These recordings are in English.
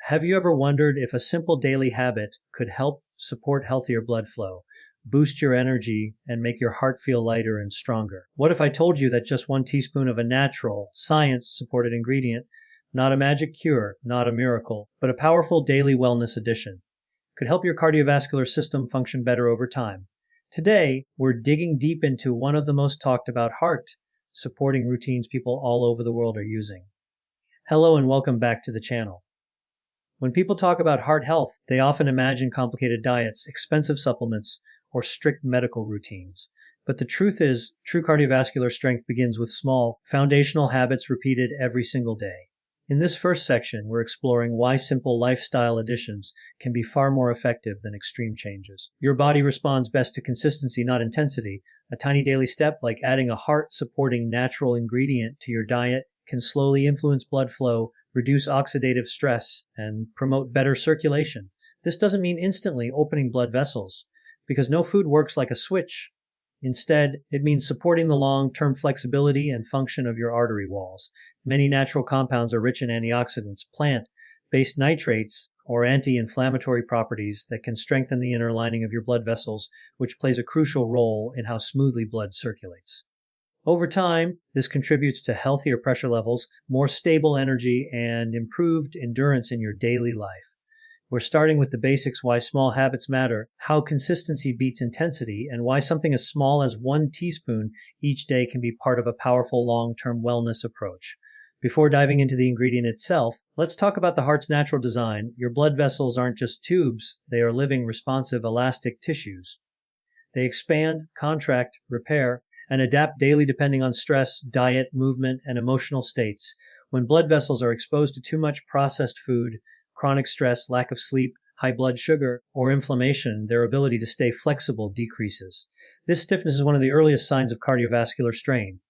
Have you ever wondered if a simple daily habit could help support healthier blood flow, boost your energy, and make your heart feel lighter and stronger? What if I told you that just 1 teaspoon of a natural, science-supported ingredient, not a magic cure, not a miracle, but a powerful daily wellness addition, could help your cardiovascular system function better over time? Today, we're digging deep into one of the most talked about heart-supporting routines people all over the world are using. Hello and welcome back to the channel. When people talk about heart health, they often imagine complicated diets, expensive supplements, or strict medical routines. But the truth is, true cardiovascular strength begins with small, foundational habits repeated every single day. In this first section, we're exploring why simple lifestyle additions can be far more effective than extreme changes. Your body responds best to consistency, not intensity. A tiny daily step, like adding a heart-supporting natural ingredient to your diet, can slowly influence blood flow, reduce oxidative stress, and promote better circulation. This doesn't mean instantly opening blood vessels, because no food works like a switch. Instead, it means supporting the long-term flexibility and function of your artery walls. Many natural compounds are rich in antioxidants, plant-based nitrates, or anti-inflammatory properties that can strengthen the inner lining of your blood vessels, which plays a crucial role in how smoothly blood circulates. Over time, this contributes to healthier pressure levels, more stable energy, and improved endurance in your daily life. We're starting with the basics: why small habits matter, how consistency beats intensity, and why something as small as 1 teaspoon each day can be part of a powerful long-term wellness approach. Before diving into the ingredient itself, let's talk about the heart's natural design. Your blood vessels aren't just tubes, they are living, responsive, elastic tissues. They expand, contract, repair, and adapt daily depending on stress, diet, movement, and emotional states. When blood vessels are exposed to too much processed food, chronic stress, lack of sleep, high blood sugar, or inflammation, their ability to stay flexible decreases. This stiffness is one of the earliest signs of cardiovascular strain.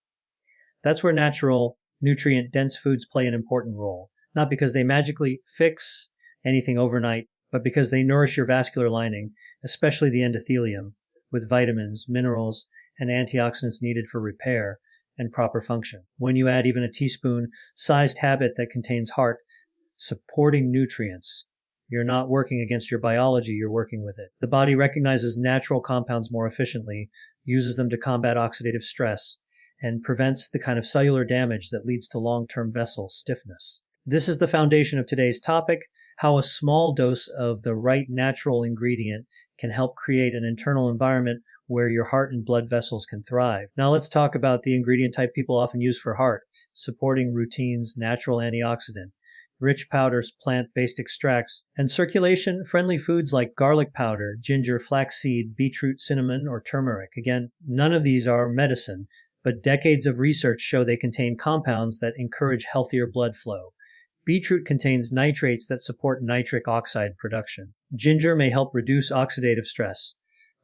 That's where natural, nutrient-dense foods play an important role, not because they magically fix anything overnight, but because they nourish your vascular lining, especially the endothelium, with vitamins, minerals, and antioxidants needed for repair and proper function. When you add even a teaspoon-sized habit that contains heart-supporting nutrients, you're not working against your biology, you're working with it. The body recognizes natural compounds more efficiently, uses them to combat oxidative stress, and prevents the kind of cellular damage that leads to long-term vessel stiffness. This is the foundation of today's topic: how a small dose of the right natural ingredient can help create an internal environment where your heart and blood vessels can thrive. Now let's talk about the ingredient type people often use for heart-supporting routines: natural antioxidant, rich powders, plant-based extracts, and circulation-friendly foods like garlic powder, ginger, flaxseed, beetroot, cinnamon, or turmeric. Again, none of these are medicine, but decades of research show they contain compounds that encourage healthier blood flow. Beetroot contains nitrates that support nitric oxide production. Ginger may help reduce oxidative stress.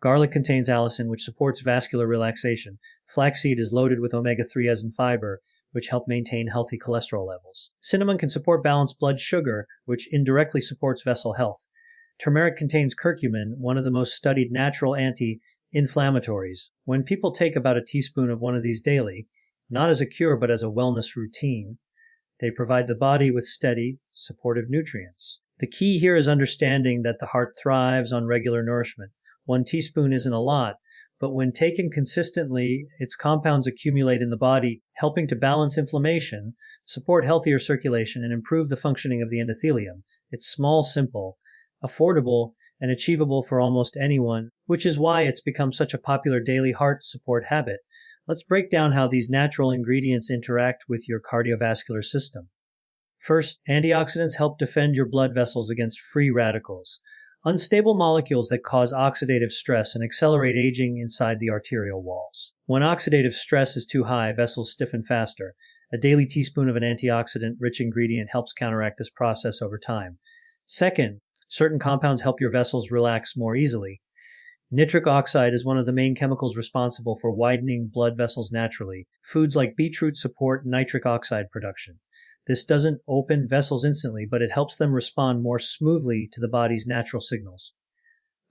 Garlic contains allicin, which supports vascular relaxation. Flaxseed is loaded with omega-3s and fiber, which help maintain healthy cholesterol levels. Cinnamon can support balanced blood sugar, which indirectly supports vessel health. Turmeric contains curcumin, one of the most studied natural anti-inflammatories. When people take about a teaspoon of one of these daily, not as a cure but as a wellness routine, they provide the body with steady, supportive nutrients. The key here is understanding that the heart thrives on regular nourishment. 1 teaspoon isn't a lot, but when taken consistently, its compounds accumulate in the body, helping to balance inflammation, support healthier circulation, and improve the functioning of the endothelium. It's small, simple, affordable, and achievable for almost anyone, which is why it's become such a popular daily heart support habit. Let's break down how these natural ingredients interact with your cardiovascular system. First, antioxidants help defend your blood vessels against free radicals, unstable molecules that cause oxidative stress and accelerate aging inside the arterial walls. When oxidative stress is too high, vessels stiffen faster. A daily teaspoon of an antioxidant-rich ingredient helps counteract this process over time. Second, certain compounds help your vessels relax more easily. Nitric oxide is one of the main chemicals responsible for widening blood vessels naturally. Foods like beetroot support nitric oxide production. This doesn't open vessels instantly, but it helps them respond more smoothly to the body's natural signals.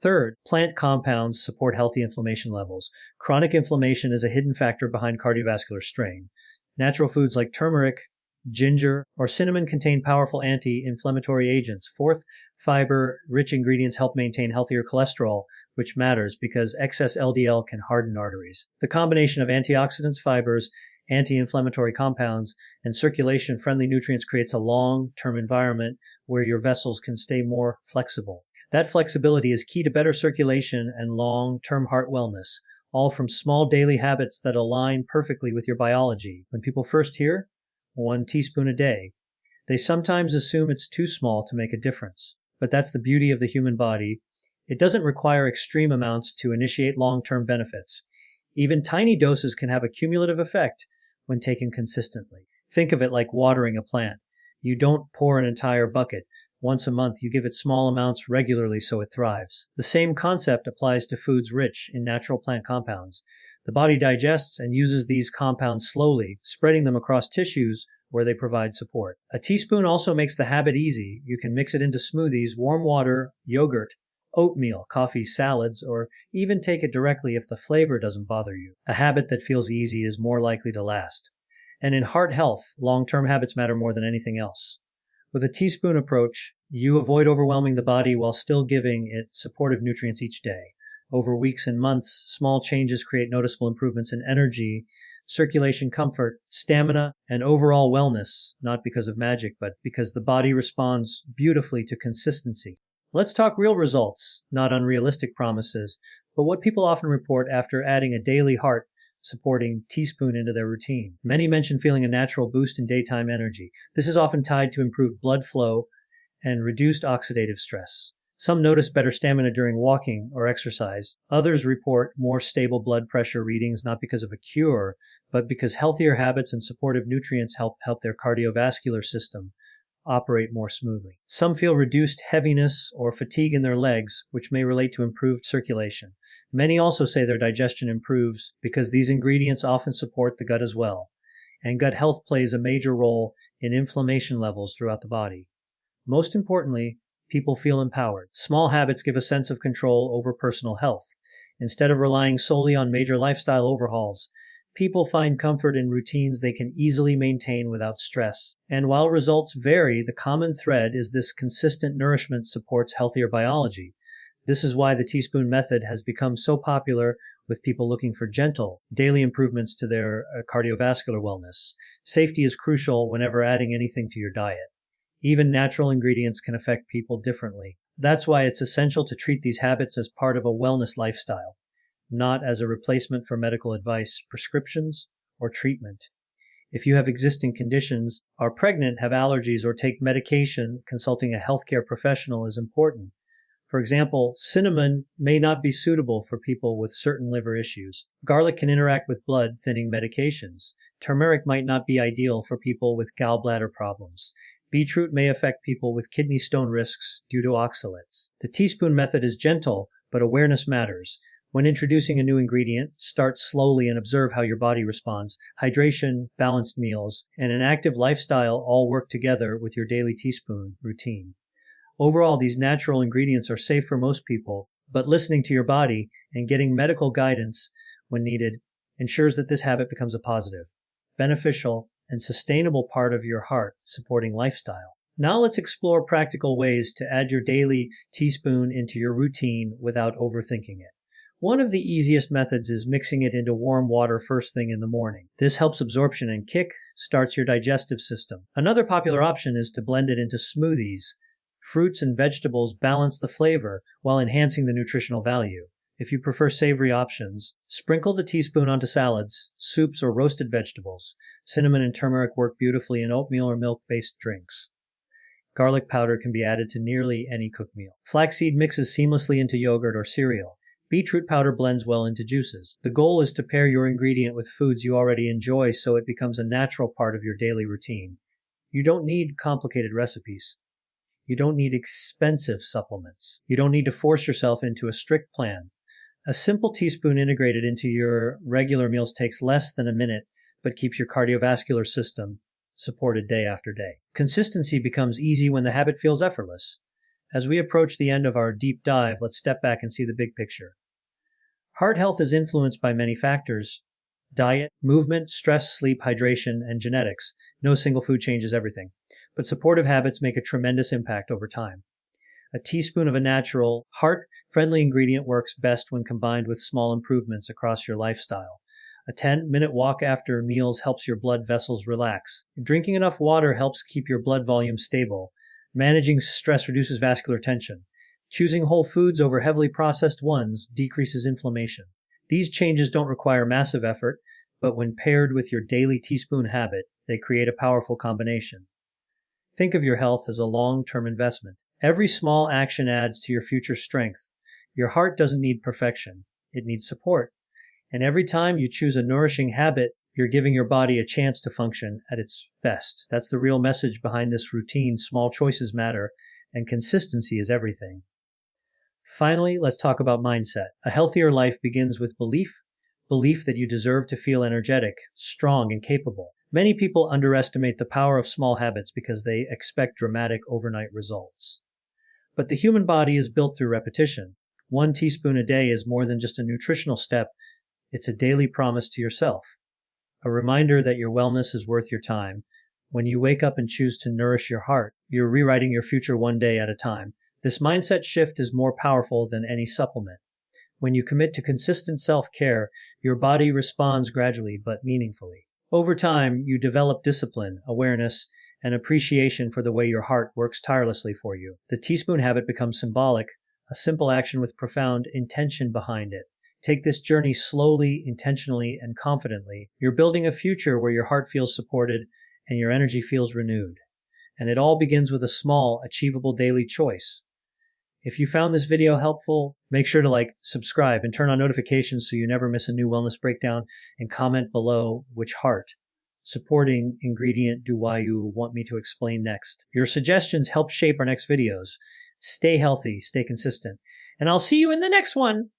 Third, plant compounds support healthy inflammation levels. Chronic inflammation is a hidden factor behind cardiovascular strain. Natural foods like turmeric, ginger, or cinnamon contain powerful anti-inflammatory agents. Fourth, fiber-rich ingredients help maintain healthier cholesterol, which matters because excess LDL can harden arteries. The combination of antioxidants, fibers, anti-inflammatory compounds, and circulation-friendly nutrients creates a long-term environment where your vessels can stay more flexible. That flexibility is key to better circulation and long-term heart wellness, all from small daily habits that align perfectly with your biology. When people first hear 1 teaspoon a day, they sometimes assume it's too small to make a difference. But that's the beauty of the human body. It doesn't require extreme amounts to initiate long-term benefits. Even tiny doses can have a cumulative effect when taken consistently. Think of it like watering a plant. You don't pour an entire bucket. Once a month, you give it small amounts regularly so it thrives. The same concept applies to foods rich in natural plant compounds. The body digests and uses these compounds slowly, spreading them across tissues where they provide support. A teaspoon also makes the habit easy. You can mix it into smoothies, warm water, yogurt, oatmeal, coffee, salads, or even take it directly if the flavor doesn't bother you. A habit that feels easy is more likely to last. And in heart health, long-term habits matter more than anything else. With a teaspoon approach, you avoid overwhelming the body while still giving it supportive nutrients each day. Over weeks and months, small changes create noticeable improvements in energy, circulation comfort, stamina, and overall wellness, not because of magic, but because the body responds beautifully to consistency. Let's talk real results, not unrealistic promises, but what people often report after adding a daily heart-supporting teaspoon into their routine. Many mention feeling a natural boost in daytime energy. This is often tied to improved blood flow and reduced oxidative stress. Some notice better stamina during walking or exercise. Others report more stable blood pressure readings, not because of a cure, but because healthier habits and supportive nutrients help their cardiovascular system operate more smoothly. Some feel reduced heaviness or fatigue in their legs, which may relate to improved circulation. Many also say their digestion improves because these ingredients often support the gut as well, and gut health plays a major role in inflammation levels throughout the body. Most importantly, people feel empowered. Small habits give a sense of control over personal health. Instead of relying solely on major lifestyle overhauls, people find comfort in routines they can easily maintain without stress. And while results vary, the common thread is this consistent nourishment supports healthier biology. This is why the teaspoon method has become so popular with people looking for gentle, daily improvements to their cardiovascular wellness. Safety is crucial whenever adding anything to your diet. Even natural ingredients can affect people differently. That's why it's essential to treat these habits as part of a wellness lifestyle, not as a replacement for medical advice, prescriptions, or treatment. If you have existing conditions, are pregnant, have allergies, or take medication, consulting a healthcare professional is important. For example, cinnamon may not be suitable for people with certain liver issues. Garlic can interact with blood-thinning medications. Turmeric might not be ideal for people with gallbladder problems. Beetroot may affect people with kidney stone risks due to oxalates. The teaspoon method is gentle, but awareness matters. When introducing a new ingredient, start slowly and observe how your body responds. Hydration, balanced meals, and an active lifestyle all work together with your daily teaspoon routine. Overall, these natural ingredients are safe for most people, but listening to your body and getting medical guidance when needed ensures that this habit becomes a positive, beneficial, and sustainable part of your heart-supporting lifestyle. Now let's explore practical ways to add your daily teaspoon into your routine without overthinking it. One of the easiest methods is mixing it into warm water first thing in the morning. This helps absorption and starts your digestive system. Another popular option is to blend it into smoothies. Fruits and vegetables balance the flavor while enhancing the nutritional value. If you prefer savory options, sprinkle the teaspoon onto salads, soups, or roasted vegetables. Cinnamon and turmeric work beautifully in oatmeal or milk-based drinks. Garlic powder can be added to nearly any cooked meal. Flaxseed mixes seamlessly into yogurt or cereal. Beetroot powder blends well into juices. The goal is to pair your ingredient with foods you already enjoy so it becomes a natural part of your daily routine. You don't need complicated recipes. You don't need expensive supplements. You don't need to force yourself into a strict plan. A simple teaspoon integrated into your regular meals takes less than a minute, but keeps your cardiovascular system supported day after day. Consistency becomes easy when the habit feels effortless. As we approach the end of our deep dive, let's step back and see the big picture. Heart health is influenced by many factors. Diet, movement, stress, sleep, hydration, and genetics. No single food changes everything, but supportive habits make a tremendous impact over time. A teaspoon of a natural, heart-friendly ingredient works best when combined with small improvements across your lifestyle. A 10-minute walk after meals helps your blood vessels relax. Drinking enough water helps keep your blood volume stable. Managing stress reduces vascular tension. Choosing whole foods over heavily processed ones decreases inflammation. These changes don't require massive effort, but when paired with your daily teaspoon habit, they create a powerful combination. Think of your health as a long-term investment. Every small action adds to your future strength. Your heart doesn't need perfection. It needs support. And every time you choose a nourishing habit, you're giving your body a chance to function at its best. That's the real message behind this routine. Small choices matter, and consistency is everything. Finally, let's talk about mindset. A healthier life begins with belief that you deserve to feel energetic, strong, and capable. Many people underestimate the power of small habits because they expect dramatic overnight results. But the human body is built through repetition. 1 teaspoon a day is more than just a nutritional step. It's a daily promise to yourself, a reminder that your wellness is worth your time. When you wake up and choose to nourish your heart, you're rewriting your future one day at a time. This mindset shift is more powerful than any supplement. When you commit to consistent self-care, your body responds gradually but meaningfully. Over time, you develop discipline, awareness, and appreciation for the way your heart works tirelessly for you. The teaspoon habit becomes symbolic, a simple action with profound intention behind it. Take this journey slowly, intentionally, and confidently. You're building a future where your heart feels supported and your energy feels renewed. And it all begins with a small, achievable daily choice. If you found this video helpful, make sure to like, subscribe, and turn on notifications so you never miss a new wellness breakdown, and comment below which heart supporting ingredient do you want me to explain next. Your suggestions help shape our next videos. Stay healthy, stay consistent, and I'll see you in the next one.